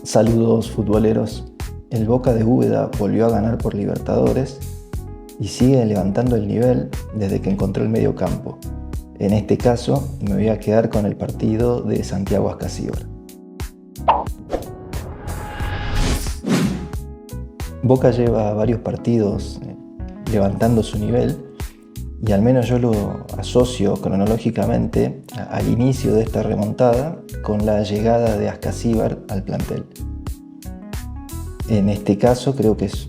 Saludos futboleros. El Boca de Úbeda volvió a ganar por Libertadores y sigue levantando el nivel desde que encontró el medio campo. En este caso me voy a quedar con el partido de Santiago Ascasíbar. Boca lleva varios partidos levantando su nivel y al menos yo lo asocio cronológicamente al inicio de esta remontada con la llegada de Ascasíbar al plantel. En este caso creo que es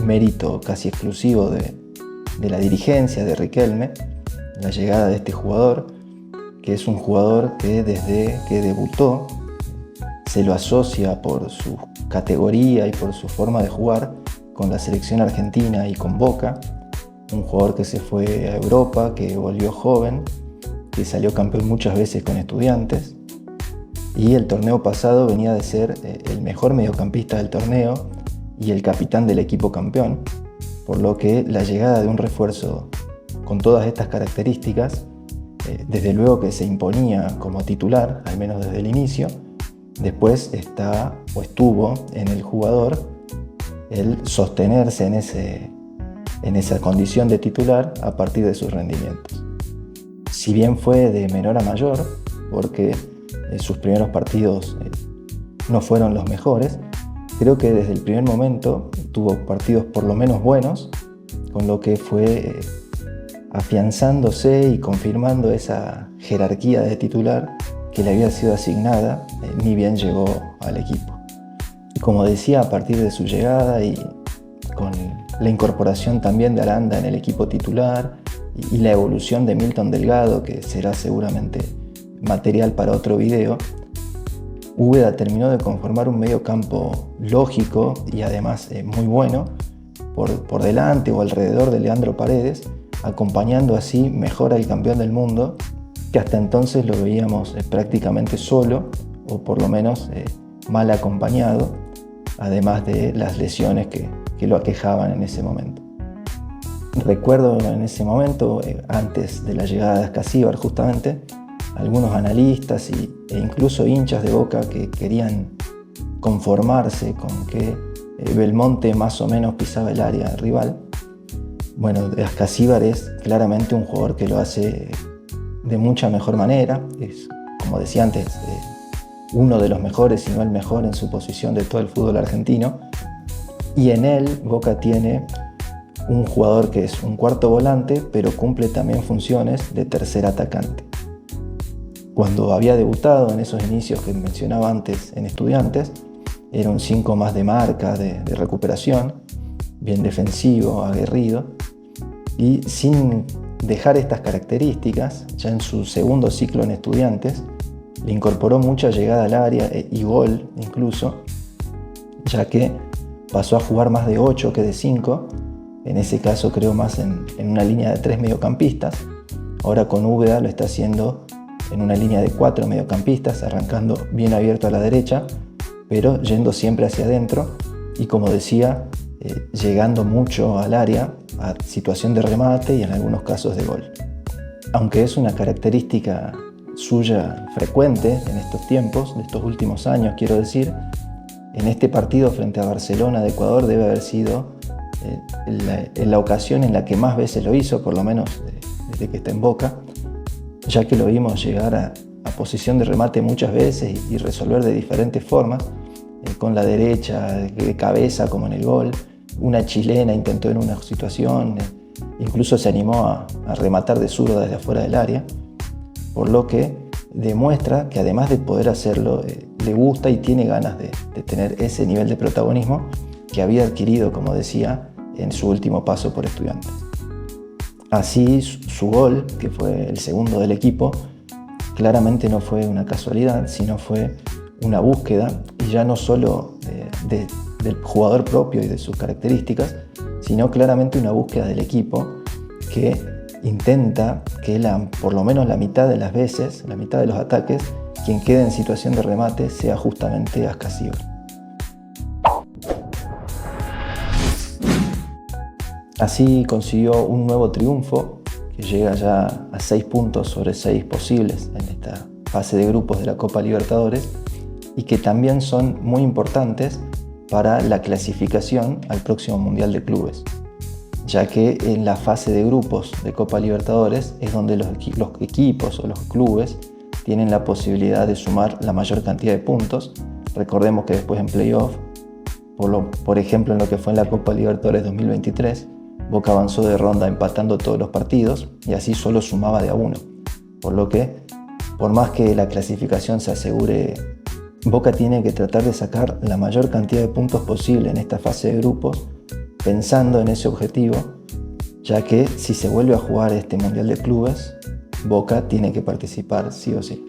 mérito casi exclusivo de la dirigencia de Riquelme, la llegada de este jugador, que es un jugador que desde que debutó se lo asocia por su categoría y por su forma de jugar con la selección argentina y con Boca. Un jugador que se fue a Europa, que volvió joven, que salió campeón muchas veces con Estudiantes y el torneo pasado venía de ser el mejor mediocampista del torneo y el capitán del equipo campeón, por lo que la llegada de un refuerzo con todas estas características, desde luego que se imponía como titular, al menos desde el inicio. Después estuvo en el jugador el sostenerse en esa condición de titular a partir de sus rendimientos. Si bien fue de menor a mayor, porque sus primeros partidos no fueron los mejores, creo que desde el primer momento tuvo partidos por lo menos buenos, con lo que fue afianzándose y confirmando esa jerarquía de titular que le había sido asignada, ni bien llegó al equipo. Y como decía, a partir de su llegada y con la incorporación también de Aranda en el equipo titular y la evolución de Milton Delgado, que será seguramente material para otro video, Úbeda terminó de conformar un medio campo lógico y además muy bueno por delante o alrededor de Leandro Paredes, acompañando así mejor al campeón del mundo, que hasta entonces lo veíamos prácticamente solo o por lo menos mal acompañado, además de las lesiones que lo aquejaban en ese momento. Recuerdo en ese momento, antes de la llegada de Ascasíbar justamente, algunos analistas e incluso hinchas de Boca que querían conformarse con que Belmonte más o menos pisaba el área rival. Bueno, Ascasíbar es claramente un jugador que lo hace de mucha mejor manera. Es, como decía antes, uno de los mejores, si no el mejor en su posición de todo el fútbol argentino. Y en él Boca tiene un jugador que es un cuarto volante, pero cumple también funciones de tercer atacante. Cuando había debutado en esos inicios que mencionaba antes en Estudiantes, era un 5 más de marca, de recuperación, bien defensivo, aguerrido, y sin dejar estas características, ya en su segundo ciclo en Estudiantes, le incorporó mucha llegada al área y gol incluso, ya que pasó a jugar más de 8 que de 5, en ese caso creo más en una línea de 3 mediocampistas. Ahora con Úbeda lo está haciendo en una línea de 4 mediocampistas, arrancando bien abierto a la derecha, pero yendo siempre hacia adentro y, como decía, llegando mucho al área, a situación de remate y en algunos casos de gol. Aunque es una característica suya frecuente en estos tiempos, de estos últimos años quiero decir, en este partido frente a Barcelona de Ecuador debe haber sido la ocasión en la que más veces lo hizo, por lo menos desde que está en Boca, ya que lo vimos llegar a posición de remate muchas veces y resolver de diferentes formas, con la derecha, de cabeza como en el gol, una chilena intentó en una situación, incluso se animó a rematar de zurda desde afuera del área, por lo que demuestra que además de poder hacerlo, le gusta y tiene ganas de tener ese nivel de protagonismo que había adquirido, como decía, en su último paso por Estudiantes. Así, su gol, que fue el segundo del equipo, claramente no fue una casualidad, sino fue una búsqueda, y ya no solo del jugador propio y de sus características, sino claramente una búsqueda del equipo que intenta que por lo menos la mitad de las veces, la mitad de los ataques, quien quede en situación de remate sea justamente Ascasíbar. Así consiguió un nuevo triunfo que llega ya a 6 puntos sobre 6 posibles en esta fase de grupos de la Copa Libertadores y que también son muy importantes para la clasificación al próximo Mundial de Clubes, ya que en la fase de grupos de Copa Libertadores es donde los equipos o los clubes tienen la posibilidad de sumar la mayor cantidad de puntos. Recordemos que después en playoff, por ejemplo en lo que fue en la Copa Libertadores 2023, Boca avanzó de ronda empatando todos los partidos y así solo sumaba de a uno. Por lo que, por más que la clasificación se asegure, Boca tiene que tratar de sacar la mayor cantidad de puntos posible en esta fase de grupos, pensando en ese objetivo, ya que si se vuelve a jugar este Mundial de Clubes, Boca tiene que participar sí o sí.